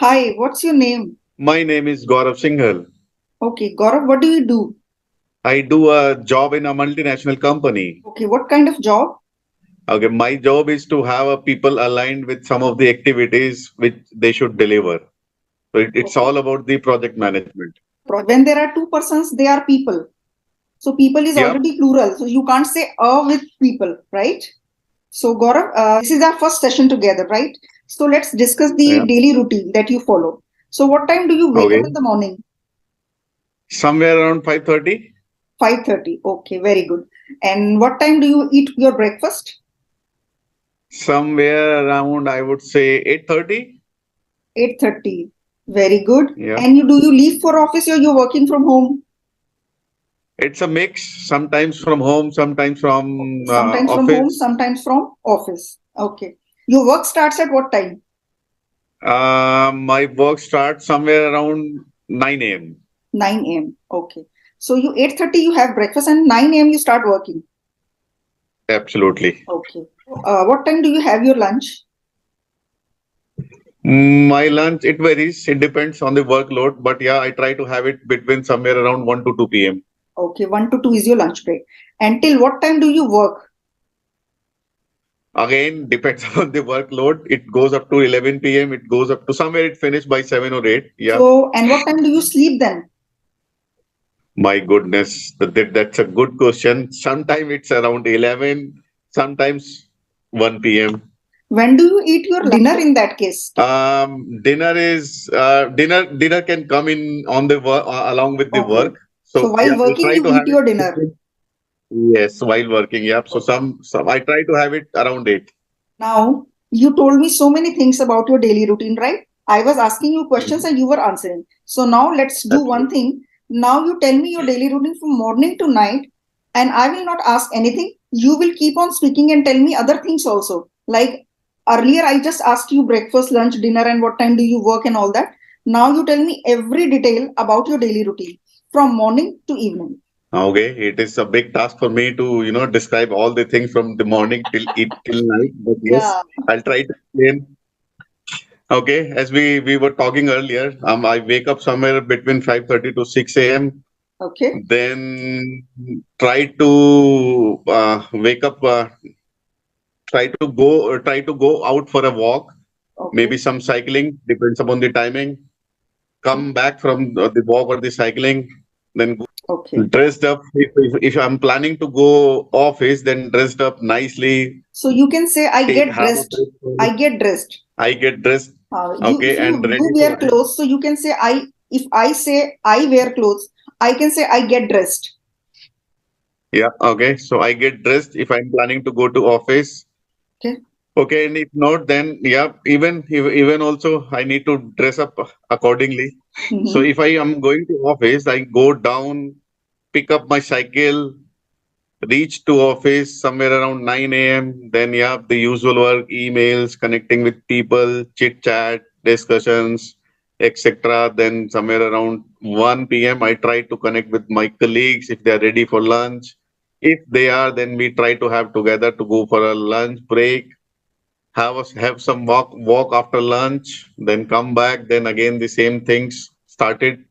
Hi, what's your name? My name is Gaurav Singhal. Okay, Gaurav, what do you do? I do a job in a multinational company. Okay, what kind of job? Okay, my job is to have a people aligned with some of the activities which they should deliver. So it's Okay. all about the project management. When there are two persons, they are people. So people is Yep. already plural. So you can't say a with people, right? So Gaurav, this is our first session together, right? So let's discuss the Yeah. daily routine that you follow. So what time do you wake up Okay. in the morning? Somewhere around 5:30. 5:30. Okay, very good. And what time do you eat your breakfast? Somewhere around I would say 8:30. 8:30. Very good. Yeah. And you leave for office or you're working from home? It's a mix. Sometimes from home, sometimes Okay, from sometimes from home, office. sometimes from office. Okay. Your work starts at what time? My work starts somewhere around 9 a.m. 9 a.m. Okay. So you 8:30 you have breakfast and 9 a.m. you start working. Absolutely. Okay. What time do you have your lunch? My lunch, it varies. It depends on the workload, but yeah, I try to have it between somewhere around 1 to 2 p.m. Okay, 1 to 2 is your lunch break. And till what time do you work? Again, depends on the workload. It goes up to 11 p.m. It goes up to somewhere it finished by 7 or 8. Yeah. So, and what time do you sleep then? My goodness, that's a good question. Sometimes it's around 11, sometimes 1 p.m. When do you eat your dinner in that case? Dinner can come in on the work along with the Okay. work. So So yeah, while I working, try you to eat have your it dinner. between. Yes, while working. Yep. So Okay. some I try to have it around 8. Now, you told me so many things about your daily routine, right? I was asking you questions Mhm. and you were answering. So now let's do one Absolutely. thing. Now you tell me your daily routine from morning to night, and I will not ask anything. You will keep on speaking and tell me other things also. Like earlier, I just asked you breakfast, lunch, dinner, and what time do you work and all that. Now you tell me every detail about your daily routine from morning to evening. Okay, it is a big task for me to describe all the things from the morning till night. But yes, Yeah. I'll try to explain. Okay, as we were talking earlier, I wake up somewhere between 5:30 to 6 a.m. Okay. Then try to wake up, try to go out for a walk, maybe Okay. some cycling, depends upon the timing. Come back from the walk or the cycling, then Okay. dressed up. If I'm planning to go office, then dressed up nicely. So you can say I Take get have a dressed. I breakfast. get dressed. I get dressed, You if okay, you and do ready wear for it. clothes, so you can say I. If I say I wear clothes, I can say I get dressed. Yeah, okay. So I get dressed if I'm planning to go to office. Okay. Okay, and if not, then yeah, even also I need to dress up accordingly. So Mm-hmm. if I am going to office, I go down, pick up my cycle, reach to office somewhere around 9 a.m. Then yeah, the usual work, emails, connecting with people, chit chat, discussions, etc. Then somewhere around 1 p.m. I try to connect with my colleagues if they are ready for lunch. If they are, then we try to have together to go for a lunch break, have some walk after lunch, then come back, then again the same things started,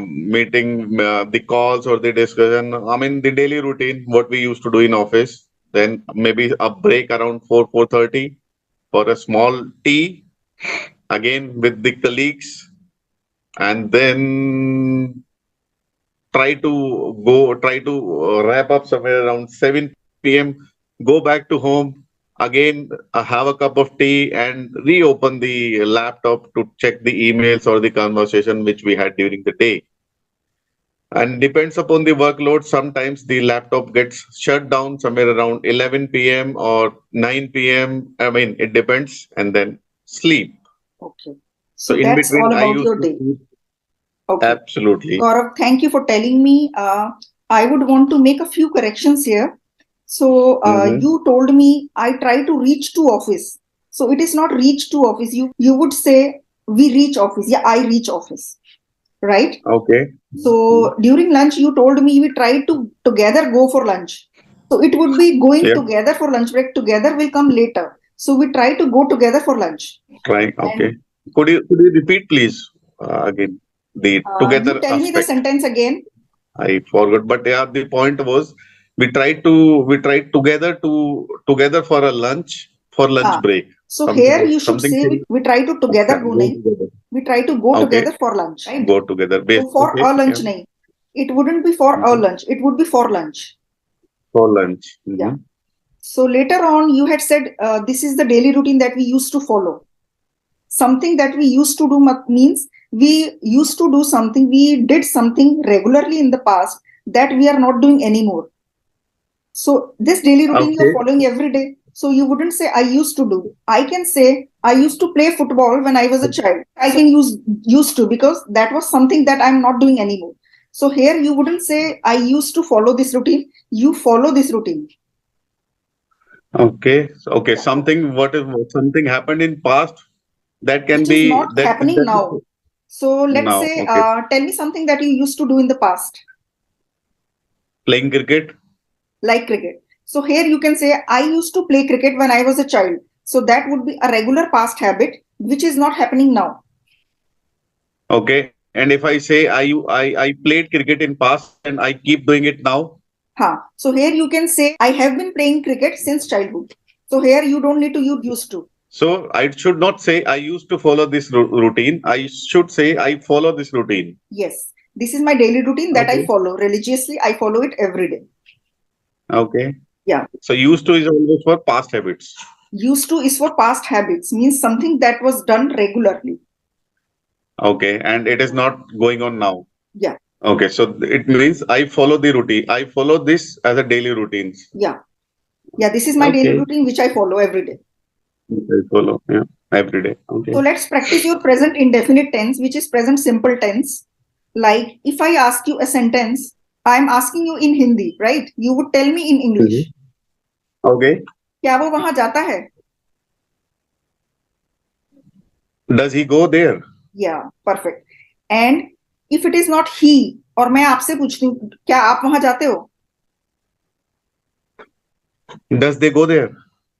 meeting, the calls or the discussion. I mean, the daily routine, what we used to do in office. Then maybe a break around 4:30 for a small tea, again with the colleagues, and then try to wrap up somewhere around 7 p.m. Go back to home again, have a cup of tea, and reopen the laptop to check the emails or the conversation which we had during the day. And depends upon the workload. Sometimes the laptop gets shut down somewhere around 11 p.m. or 9 p.m. I mean, it depends, and then sleep. Okay. So So in that's between, all I about used your to day. sleep. Okay. Absolutely. Gaurav, thank you for telling me. I would want to make a few corrections here. So Hmm. you told me I try to reach to office. So it is not reach to office. You would say we reach office. Yeah, I reach office. Right? Okay. So during lunch, you told me we try to together go for lunch. So it would be going Yeah. together for lunch break. Together will come later. So we try to go together for lunch. Trying. And Okay. Could you repeat, please, again the You together tell me the aspect? sentence again. I forgot, but yeah, the point was we tried together for a lunch Ah, break. so here you should Something say similar. we try to together Okay, go go nahi. together. We try to go Okay, together for lunch, right? go together. So Base. for Okay, a lunch yeah, nahi. It wouldn't be for a mhm. lunch. It would be for lunch. For lunch. Yeah. So later on, you had said this is the daily routine that we used to follow. Something that we used to do means we used to do something, we did something regularly in the past that we are not doing anymore. So this daily routine you're Okay, following every day. So you wouldn't say I used to do. I can say I used to play football when I was a child. I can use used to because that was something that I'm not doing anymore. So here you wouldn't say I used to follow this routine. You follow this routine. okay, okay. Yeah. Something happened in past that can Which is be not happening now. So let's now. say, Okay, tell me something that you used to do in the past, playing cricket. like cricket. So here you can say, I used to play cricket when I was a child. So that would be a regular past habit, which is not happening now. Okay, and if I say I played cricket in past and I keep doing it now. Ha. So here you can say, I have been playing cricket since childhood. So here you don't need to use used to. So I should not say I used to follow this routine. I should say I follow this routine. Yes. This is my daily routine that I Okay. follow religiously. I follow it every day. Okay. Yeah. So used to is always for past habits. Used to is for past habits, means something that was done regularly. Okay. And it is not going on now. Yeah. Okay. So it means I follow the routine. I follow this as a daily routines. Yeah. Yeah. This is my daily Okay. routine, which I follow every day. I follow. Yeah. Every day. So Okay. let's practice your present indefinite tense, which is present simple tense. Like if I ask you a sentence, I'm asking you in Hindi, right? You would tell me in Mhm. English. Okay. क्या वो वहां जाता है? Does he go there? Yeah, perfect. And if it is not he, और मैं आपसे पूछती हूँ, क्या आप वहां जाते हो? Does they go there?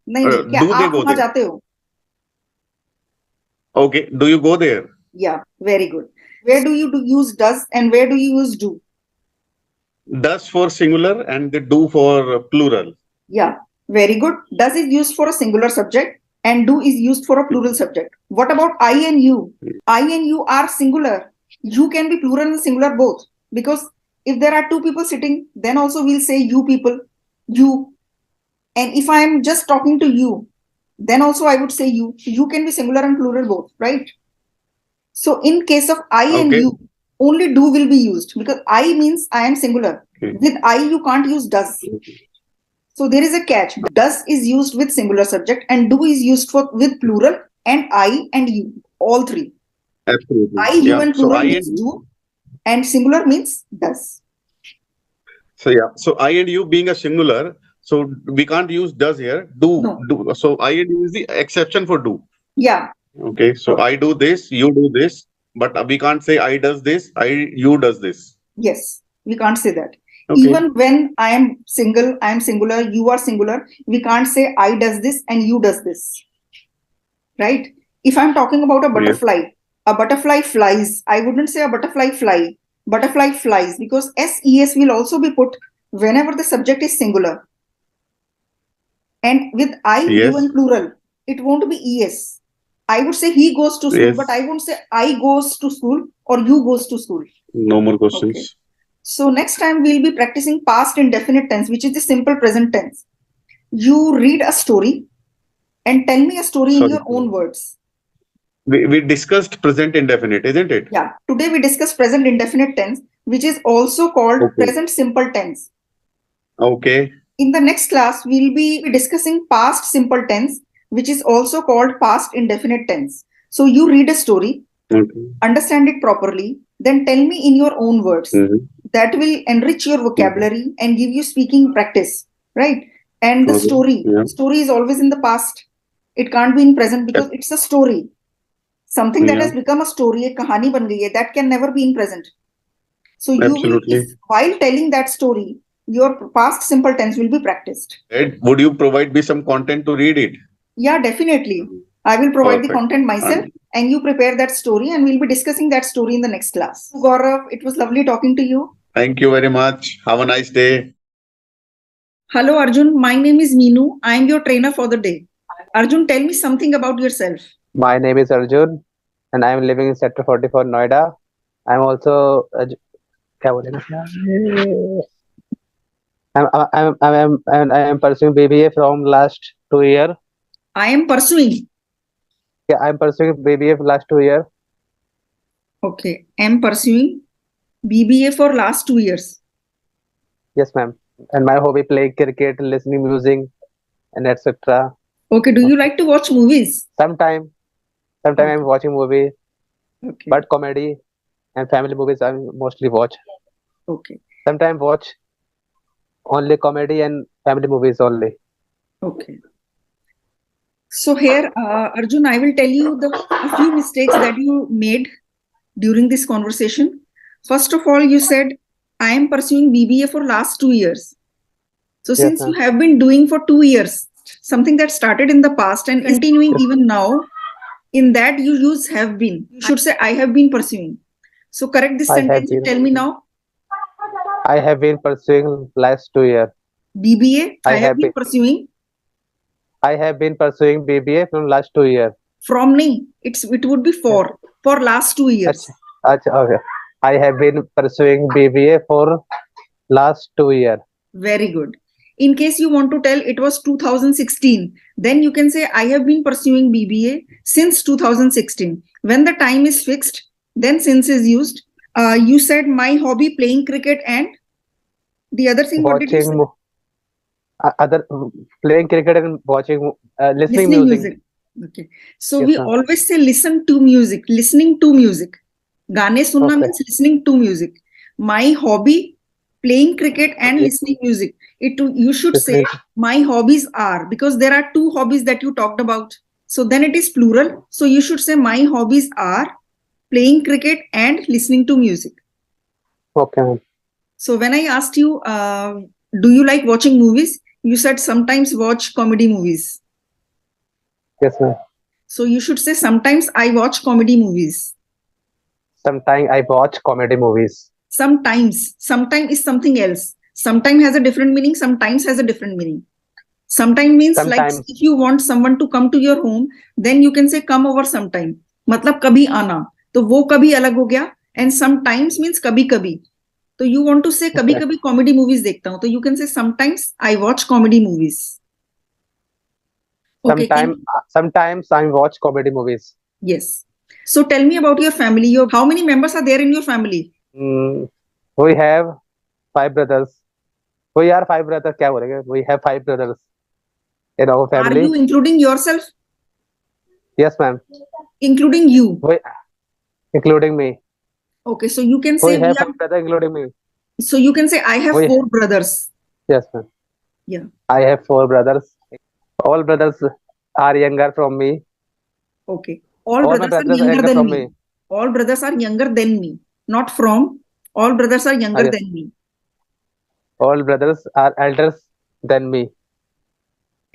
नहीं नहीं, क्या Do they आप go वहां there? जाते हो? Okay. Do you go there? Yeah, very good. Where do you use does and where do you use do? Does for singular and they do for plural. Yeah, very good. Does is used for a singular subject and do is used for a plural subject. What about I and you? I and you are singular. You can be plural and singular both, because if there are two people sitting, then also we'll say you people, you. And if I am just talking to you, then also I would say you. You can be singular and plural both, right? So in case of I and Okay. you, only do will be used because I means I am singular. Okay. With I, you can't use does. So there is a catch. Does is used with singular subject and do is used for with plural and I and you, all three. Absolutely. I, you Yeah. and So plural I and means you. do and singular means does. So yeah. So I and you being a singular. So we can't use does here. No. Do. So I and you is the exception for do. Yeah. Okay. So I do this, you do this, but we can't say I does this, you does this. Yes. We can't say that. Okay. Even when I am single, I am singular, you are singular, we can't say I does this and you does this. Right? If I'm talking about a butterfly flies. I wouldn't say a butterfly fly. Butterfly flies because SES will also be put whenever the subject is singular. And with I, you, Yes. and plural, it won't be ES. I would say he goes to school, but Yes. I won't say I goes to school or you goes to school. No more Okay. questions. So next time we'll be practicing past indefinite tense, which is the simple present tense. You read a story and tell me a story in Sorry. your own words. We discussed present indefinite, isn't it? Yeah. Today we discuss present indefinite tense, which is also called Okay. present simple tense. Okay. In the next class, we'll be discussing past simple tense, which is also called past indefinite tense. So you read a story, Okay. understand it properly, then tell me in your own words. Mhm. That will enrich your vocabulary and give you speaking practice, right? And the Okay. Yeah. story is always in the past. It can't be in present because it's a story. Something that Yeah. has become a story, a kahani ban gayi hai, that can never be in present. So you will, Absolutely. if while telling that story, your past simple tense will be practiced. Ed, would you provide me some content to read it? Yeah, definitely. I will provide the Perfect. content myself. and you prepare that story, and we'll be discussing that story in the next class. Gaurav, it was lovely talking to you. Thank you very much. Have a nice day. Hello, Arjun. My name is Meenu. I am your trainer for the day. Arjun, tell me something about yourself. My name is Arjun, and I am living in Sector 44, Noida. I am also क्या बोले ना? I am pursuing BBA from last 2 years. I am pursuing. Yeah, I am pursuing BBA for last 2 years. Okay, I am pursuing BBA for last 2 years. Yes, ma'am. And my hobby playing cricket, listening music, and etc. Okay, do you like to watch movies? Sometimes Okay. I'm watching movie, Okay. but comedy and family movies I mostly watch. Okay. Sometimes watch only comedy and family movies only. Okay. So here, Arjun, I will tell you a few mistakes that you made during this conversation. First of all, you said, I am pursuing BBA for last 2 years. So Yes, since you ma'am. have been doing for 2 years, something that started in the past and continuing even now, in that you use have been. You should say, I have been pursuing. So correct this I have sentence and been. tell me now. I have been pursuing last 2 years. BBA, I have been been pursuing. I have been pursuing BBA from last 2 years. From nahi, it would be for last 2 years. Okay. I have been pursuing BBA for last 2 years. Very good. In case you want to tell it was 2016, then you can say I have been pursuing BBA since 2016. When the time is fixed, then since is used. You said my hobby playing cricket and the other thing, what did you say? Watching other playing cricket and watching listening Listening music. music. Okay. So Yes, we ma'am. always say listen to music, listening to music. Gaane sunna Okay. means listening to music. My hobby playing cricket and Yes. listening music. You should say Listening. my hobbies are, because there are two hobbies that you talked about. So then it is plural. So you should say my hobbies are playing cricket and listening to music. Okay, ma'am. So when I asked you, do you like watching movies? You said sometimes watch comedy movies. Yes, ma'am. So you should say sometimes I watch comedy movies. Sometimes I watch comedy movies. Sometimes is something else. Sometimes has a different meaning, sometimes has a different meaning. Sometimes means like Sometimes. if you want someone to come to your home, then you can say come over sometime. मतलब कभी आना, तो वो कभी अलग हो गया. And sometimes means कभी कभी. तो you want to say कभी Okay. कभी comedy movies देखता हूँ, तो you can say sometimes I watch comedy movies. Okay. Sometimes I watch comedy movies. Yes. So tell me about your family. How many members are there in your family? We have 5 brothers. We are 5 brothers. क्या बोलेंगे? We have 5 brothers in our Are family. you including yourself? Yes, ma'am. Including you. Including me. Okay, so you can We say have 5 brothers, including me. so you can say I have We- 4 brothers. Yes, ma'am. Yeah. I have 4 brothers. All brothers are younger from me. Okay. All my brothers are brothers are younger younger than from me. me. All brothers are younger than me. Not from. All brothers are younger Yes. than me. All brothers are elders than me.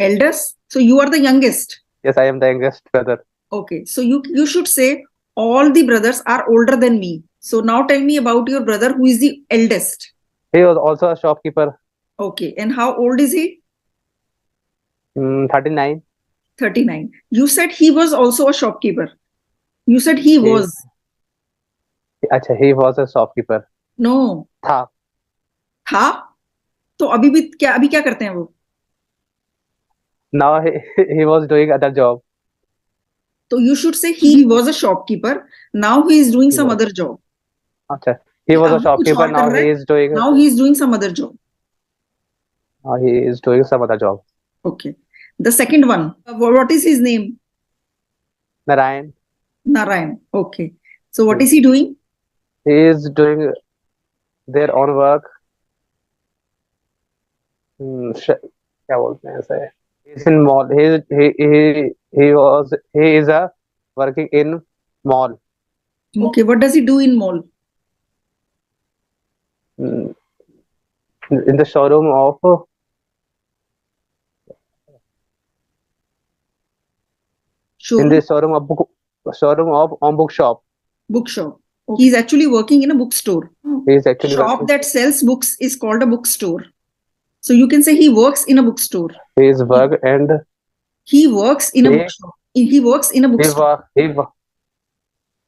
Elders. So you are the youngest. Yes, I am the youngest brother. Okay. So you should say all the brothers are older than me. So now tell me about your brother who is the eldest. He was also a shopkeeper. Okay. And how old is he? 39. 39. You said he was also a shopkeeper. You said he was. अच्छा, he was a shopkeeper. No. था. तो अभी क्या करते हैं वो? Now he was doing other job. So you should say he was a shopkeeper. Now he is doing some other job. अच्छा, he was a shopkeeper. Now he is doing. Now he is doing some other job. He is doing some other job. Okay. The second one. What is his name? Narayan. Narayan. Okay. So what is he doing? He is doing their own work. क्या बोलते हैं ऐसे? He's in mall. He is a working in mall. Okay. What does he do in mall? In the showroom of. In the showroom of showroom of on bookshop. Bookshop. He's actually working in a bookstore. He is actually Shop working. that sells books is called a bookstore. So you can say he works in a bookstore. He is work and He works in a he bookshop. He works in a he bookstore. work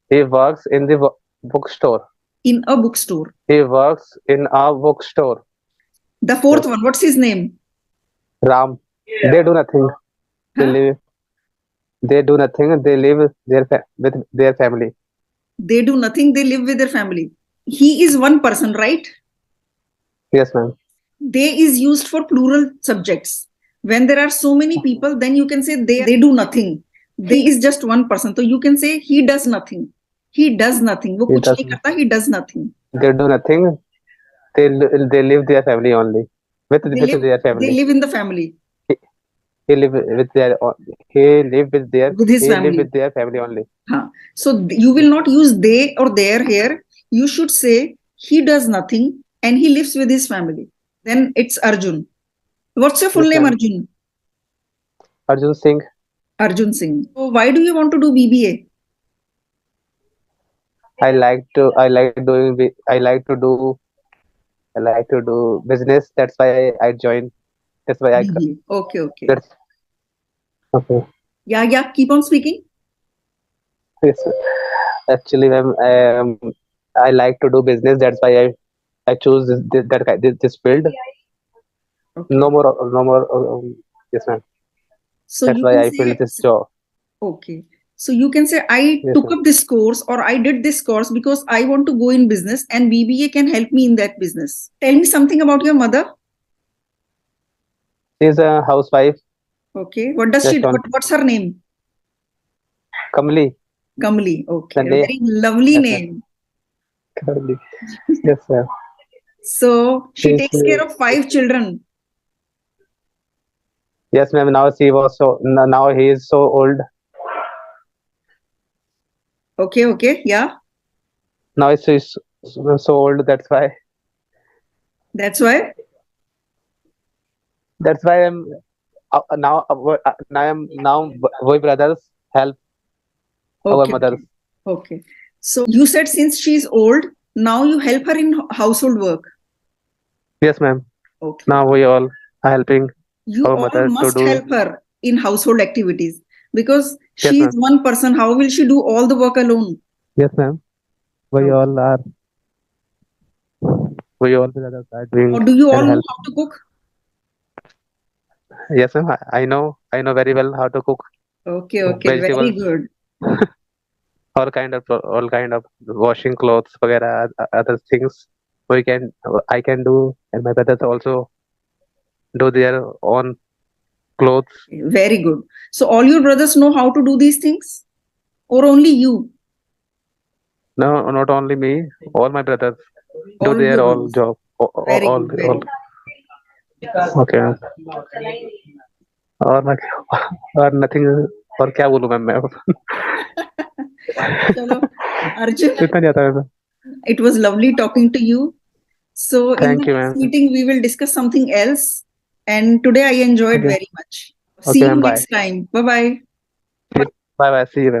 he works in the bookstore. In a bookstore. He works in a bookstore. The fourth one, what's his name? Ram. They do nothing. They Huh? live. They do nothing. They live with their family. They do nothing, they live with their family. He is one person, right? Yes, ma'am. They is used for plural subjects. When there are so many people, then you can say they do nothing. They is just one person. So you can say he does nothing. He does nothing. वो He कुछ does नहीं करता, he does nothing. They do nothing. They live their family only with They their live family. in the family He live with their he live with their with his he live family. with their family only. Huh. So you will not use they or their here. You should say he does nothing and he lives with his family. Then it's Arjun. What's your full Yes, name, ma'am. Arjun? Arjun Singh. Arjun Singh. So why do you want to do BBA? I like to business. That's why I joined. That's why I BBA. Okay. that's okay. Yeah. Keep on speaking. Yes. Actually, ma'am, I like to do business. That's why I choose this field. Okay. No more. Yes, ma'am. So That's you why can I say, filled this job. okay. So you can say, I Yes, took ma'am. up this course or I did this course because I want to go in business and BBA can help me in that business. Tell me something about your mother. She is a housewife. Okay. What does she do? Restaurant. What's her name? Kamli. Kamli. Okay. A Sunday. very lovely Yes, ma'am. name. Kamli. Yes, ma'am. So she She's takes care of 5 children. yes, ma'am. Now now he is so old. Okay. Yeah. Now he's so old. That's why. That's why. That's why I'm now. Now we brothers help our Okay. mothers. Okay. So you said since she's old, now you help her in household work. Yes, ma'am. Okay. Now we all are helping You our all mother to must do. help her in household activities because Yes, she is ma'am. one person. How will she do all the work alone? Yes, ma'am. We Okay. all are. We all brothers are doing Or do you all and know help. how to cook? Yes, ma'am. I know. I know very well how to cook Okay. Very vegetables. good. all kind of washing clothes, वगैरह, other things. I can do, and my brothers also do their own clothes. Very good. So all your brothers know how to do these things? Or only you? No, not only me. All my brothers do All their your all brothers. job. Very good. Very All. good. Okay. और मैं और nothing और क्या बोलूं मैं Chalo, Arjun, इतना नहीं आता है it was lovely talking to you. So in Thank the you, next ma'am. meeting, we will discuss something else. And today I enjoyed Okay. very much. See Okay, you ma'am. Bye. next time. Bye-bye. Bye bye. See you, ma'am.